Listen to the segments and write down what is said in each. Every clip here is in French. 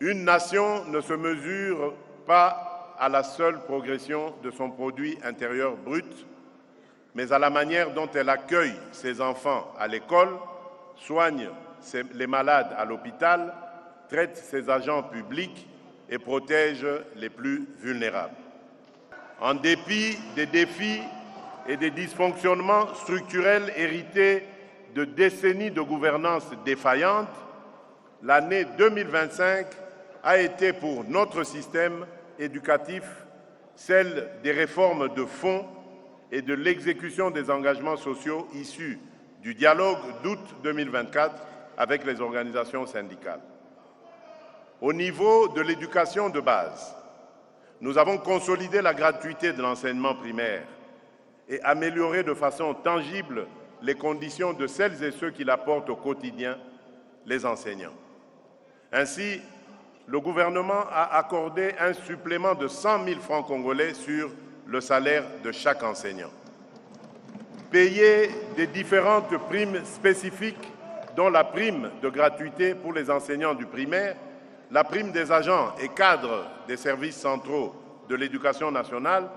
Une nation ne se mesure pas à la seule progression de son produit intérieur brut, mais à la manière dont elle accueille ses enfants à l'école, soigne les malades à l'hôpital, traite ses agents publics et protège les plus vulnérables. En dépit des défis et des dysfonctionnements structurels hérités de décennies de gouvernance défaillante, l'année 2025 a été pour notre système éducatif celle des réformes de fond et de l'exécution des engagements sociaux issus du dialogue d'août 2024 avec les organisations syndicales. Au niveau de l'éducation de base, nous avons consolidé la gratuité de l'enseignement primaire et amélioré de façon tangible les conditions de celles et ceux qui l'apportent au quotidien, les enseignants. Ainsi, le gouvernement a accordé un supplément de 100 000 francs congolais sur le salaire de chaque enseignant. Payer des différentes primes spécifiques, dont la prime de gratuité pour les enseignants du primaire, la prime des agents et cadres des services centraux de l'éducation nationale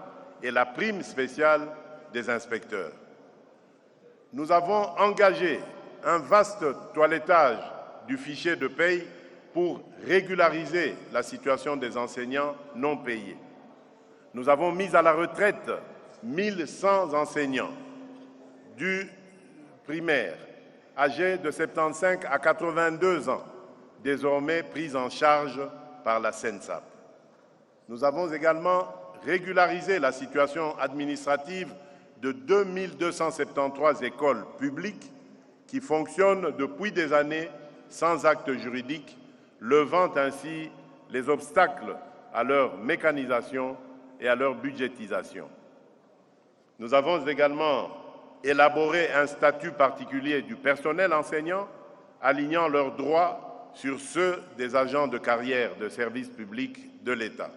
et la prime spéciale des inspecteurs. Nous avons engagé un vaste toilettage du fichier de paye pour régulariser la situation des enseignants non payés. Nous avons mis à la retraite 1100 enseignants du primaire âgés de 75 à 82 ans, désormais pris en charge par la SENSAP. Nous avons également régularisé la situation administrative de 2273 écoles publiques qui fonctionnent depuis des années sans acte juridique, levant ainsi les obstacles à leur mécanisation et à leur budgétisation. Nous avons également élaboré un statut particulier du personnel enseignant, alignant leurs droits sur ceux des agents de carrière de service public de l'État.